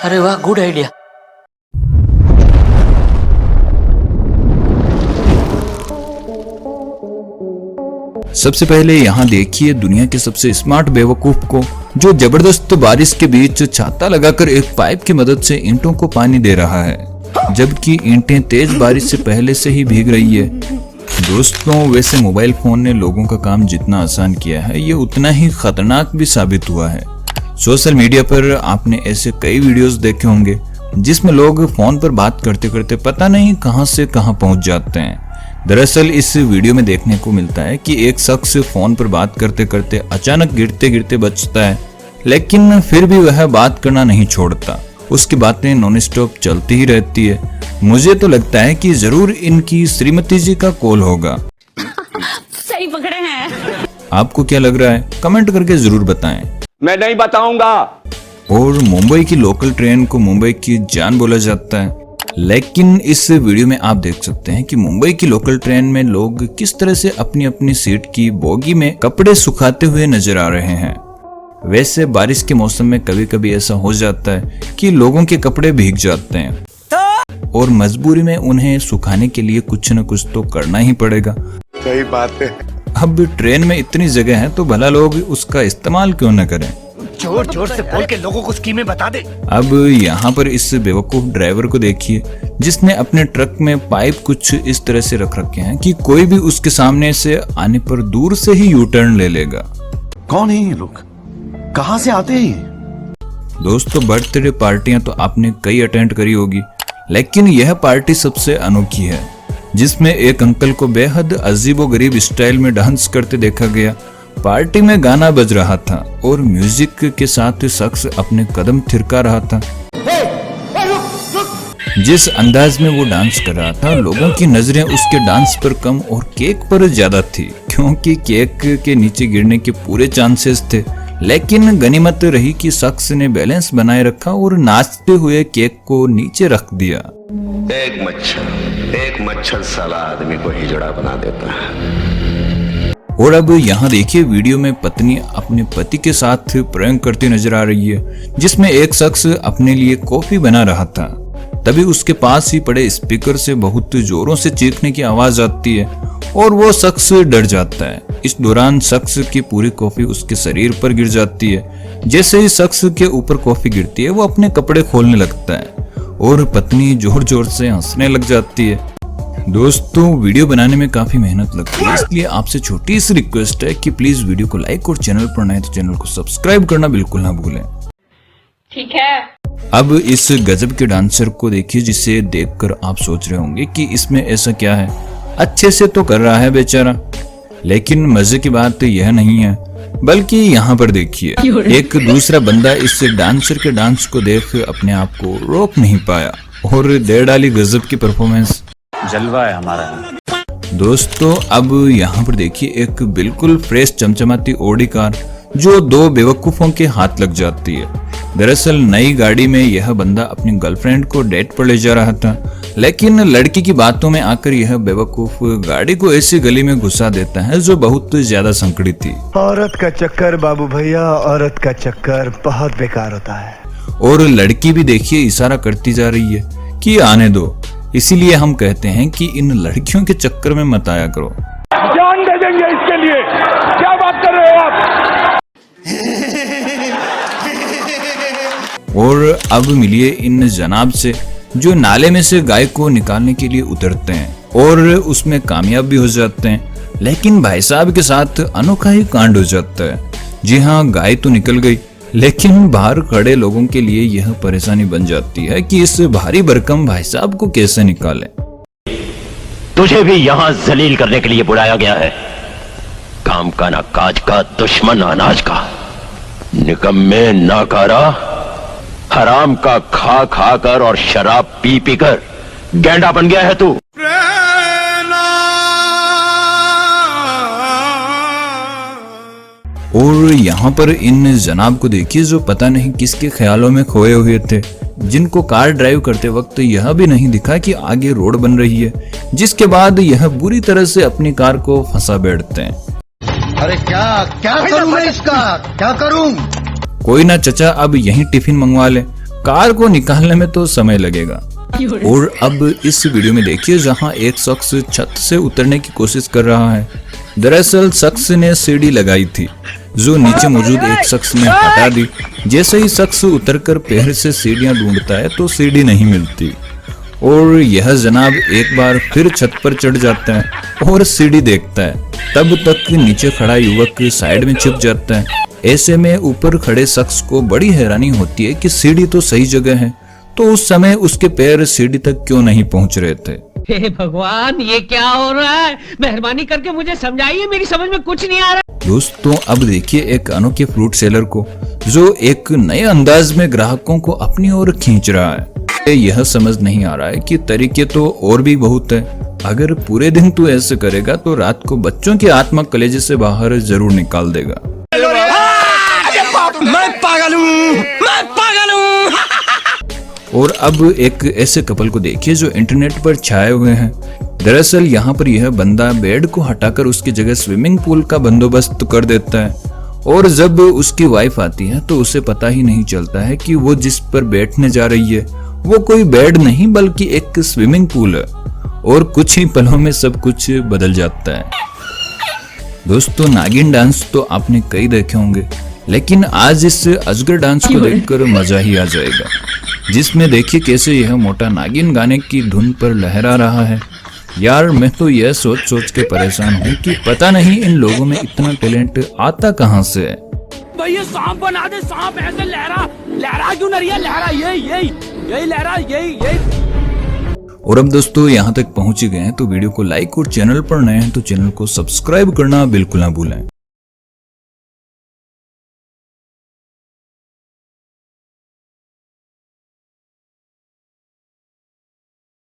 अरे वाह, good idea. सबसे पहले यहाँ देखिए दुनिया के सबसे स्मार्ट बेवकूफ को, जो जबरदस्त बारिश के बीच छाता लगाकर एक पाइप की मदद से ईंटों को पानी दे रहा है, जबकि ईंटें तेज बारिश से पहले से ही भीग रही है। दोस्तों, वैसे मोबाइल फोन ने लोगों का काम जितना आसान किया है, ये उतना ही खतरनाक भी साबित हुआ है। सोशल मीडिया पर आपने ऐसे कई वीडियोस देखे होंगे जिसमें लोग फोन पर बात करते करते पता नहीं कहां से कहां पहुंच जाते हैं। दरअसल इस वीडियो में देखने को मिलता है कि एक शख्स फोन पर बात करते करते अचानक गिरते गिरते बचता है, लेकिन फिर भी वह बात करना नहीं छोड़ता। उसकी बातें नॉन स्टॉप चलती ही रहती है। मुझे तो लगता है कि जरूर इनकी श्रीमती जी का कॉल होगा। सही पकड़े हैं। आपको क्या लग रहा है? कमेंट करके जरूर बताएं। मैं नहीं बताऊंगा। और मुंबई की लोकल ट्रेन को मुंबई की जान बोला जाता है, लेकिन इस वीडियो में आप देख सकते हैं कि मुंबई की लोकल ट्रेन में लोग किस तरह से अपनी अपनी सीट की बोगी में कपड़े सुखाते हुए नजर आ रहे हैं। वैसे बारिश के मौसम में कभी कभी ऐसा हो जाता है कि लोगों के कपड़े भीग जाते हैं और मजबूरी में उन्हें सुखाने के लिए कुछ न कुछ तो करना ही पड़ेगा। सही बात है। अब ट्रेन में इतनी जगह है तो भला लोग उसका इस्तेमाल क्यों न करें। जोर जोर से बोल के लोगों को स्कीमें बता दे। अब यहाँ पर इस बेवकूफ ड्राइवर को देखिए, जिसने अपने ट्रक में पाइप कुछ इस तरह से रख रखे हैं कि कोई भी उसके सामने से आने पर दूर से ही यू टर्न ले लेगा। कौन है ये लोग? कहां से आते हैं? दोस्तों, बर्थडे पार्टियां तो आपने कई अटेंड करी होगी, लेकिन यह पार्टी सबसे अनोखी है, जिसमें एक अंकल को बेहद अजीबोगरीब स्टाइल में डांस करते देखा गया। पार्टी में गाना बज रहा था और म्यूजिक के साथ शख्स अपने कदम थिरका रहा था। जिस अंदाज में वो डांस कर रहा था, लोगों की नजरें उसके डांस पर कम और केक पर ज्यादा थी, क्योंकि केक के नीचे गिरने के पूरे चांसेस थे। लेकिन गनीमत रही कि शख्स ने बैलेंस बनाए रखा और नाचते हुए केक को नीचे रख दिया। एक मच्छर साला आदमी को हिजड़ा बना देता है। और अब यहाँ देखिए, वीडियो में पत्नी अपने पति के साथ प्रयोग करती नजर आ रही है, जिसमें एक शख्स अपने लिए कॉफी बना रहा था। तभी उसके पास ही पड़े स्पीकर से बहुत जोरों से चीखने की आवाज आती है और वो शख्स डर जाता है। इस दौरान शख्स की पूरी कॉफी उसके शरीर पर गिर जाती है। जैसे ही शख्स के ऊपर कॉफी गिरती है, वो अपने कपड़े खोलने लगता है और पत्नी जोर जोर से हंसने लग जाती है। दोस्तों, वीडियो बनाने में काफी मेहनत लगती है, इसलिए आपसे छोटी सी रिक्वेस्ट है कि प्लीज वीडियो को लाइक और चैनल पर नए तो चैनल को सब्सक्राइब करना बिल्कुल ना भूलें। ठीक है। अब इस गजब के डांसर को देखिए, जिसे देखकर आप सोच रहे होंगे कि इसमें ऐसा क्या है, अच्छे से तो कर रहा है बेचारा। लेकिन मजे की बात यह नहीं है, बल्कि यहाँ पर देखिए, एक दूसरा बंदा इस डांसर के डांस को देख अपने आप को रोक नहीं पाया और दे डाली गजब की परफॉर्मेंस। जलवा है हमारा। दोस्तों, अब यहाँ पर देखिए, एक बिल्कुल फ्रेश चमचमाती ऑडी कार जो दो बेवकूफों के हाथ लग जाती है। दरअसल नई गाड़ी में यह बंदा अपनी गर्लफ्रेंड को डेट पर ले जा रहा था, लेकिन लड़की की बातों में आकर यह बेवकूफ गाड़ी को ऐसी गली में घुसा देता है जो बहुत ज्यादा संकड़ी थी। औरत का चक्कर बाबू भैया, औरत का चक्कर बहुत बेकार होता है। और लड़की भी देखिए इशारा करती जा रही है कि आने दो। इसीलिए हम कहते हैं कि इन लड़कियों के चक्कर में मत आया करो। जान दे देंगे इसके लिए। क्या बात कर रहे हो आप? और अब मिलिए इन जनाब से, जो नाले में से गाय को निकालने के लिए उतरते हैं और उसमें कामयाब भी हो जाते हैं। लेकिन भाई साहब के साथ अनोखा ही कांड हो जाता है। जी हाँ, गाय तो निकल गई, लेकिन बाहर खड़े लोगों के लिए यह परेशानी बन जाती है कि इस भारी भरकम भाई साहब को कैसे निकालें। तुझे भी यहाँ जलील करने के लिए बुलाया गया है। काम का ना काज का, दुश्मन अनाज का, निकम्मे नाकारा, हराम का खा खा कर और शराब पी पी कर गैंडा बन गया है तू। और यहाँ पर इन जनाब को देखिए, जो पता नहीं किसके ख्यालों में खोए हुए थे, जिनको कार ड्राइव करते वक्त यह भी नहीं दिखा कि आगे रोड बन रही है, जिसके बाद यह बुरी तरह से अपनी कार को फंसा बैठते हैं। अरे क्या क्या करूं मैं इसका, क्या करूं? कोई ना चचा, अब यहीं टिफिन मंगवा ले, कार को निकालने में तो समय लगेगा। और अब इस वीडियो में देखिए जहां एक शख्स छत से उतरने की कोशिश कर रहा है। दरअसल शख्स ने सीढ़ी लगाई थी जो नीचे मौजूद एक शख्स ने हटा दी। जैसे ही शख्स उतरकर पैर से सीढ़ियां ढूंढता है तो सीढ़ी नहीं मिलती और यह जनाब एक बार फिर छत पर चढ़ जाता है और सीढ़ी देखता है। तब तक नीचे खड़ा युवक साइड में छिप जाता है। ऐसे में ऊपर खड़े शख्स को बड़ी हैरानी होती है कि सीढ़ी तो सही जगह है, तो उस समय उसके पैर सीढ़ी तक क्यों नहीं पहुंच रहे थे। हे भगवान, ये क्या हो रहा है? मेहरबानी करके मुझे समझाइए, मेरी समझ में कुछ नहीं आ रहा। दोस्तों अब देखिए एक अनोखे फ्रूट सेलर को जो एक नए अंदाज में ग्राहकों को अपनी ओर खींच रहा है। यह समझ नहीं आ रहा है कि तरीके तो और भी बहुत है। अगर पूरे दिन तू ऐसे करेगा तो रात को बच्चों की आत्मा कलेजे से बाहर जरूर निकाल देगा। मैं पागल हूं। और अब एक ऐसे कपल को देखिए जो इंटरनेट पर छाए हुए हैं। दरअसल यहाँ पर यह बंदा बेड को हटाकर उसकी जगह स्विमिंग पूल का बंदोबस्त कर देता है और जब उसकी वाइफ आती है तो उसे पता ही नहीं चलता है कि वो जिस पर बैठने जा रही है वो कोई बेड नहीं बल्कि एक स्विमिंग पूल है। और कुछ ही पलों में सब कुछ बदल जाता है। दोस्तों नागिन डांस तो आपने कई देखे होंगे, लेकिन आज इस अजगर डांस को देखकर मजा ही आ जाएगा, जिसमें देखिए कैसे यह मोटा नागिन गाने की धुन पर लहरा रहा है। यार मैं तो यह सोच सोच के परेशान हूँ कि पता नहीं इन लोगों में इतना टैलेंट आता कहाँ से है। भाई ये सांप बना दे, सांप ऐसे लहरा लहरा क्यों नहीं है, लहरा यही लहरा यही। और अब दोस्तों यहाँ तक पहुँच गए हैं तो वीडियो को लाइक और चैनल पर नए हैं तो चैनल को सब्सक्राइब करना बिल्कुल ना भूलें।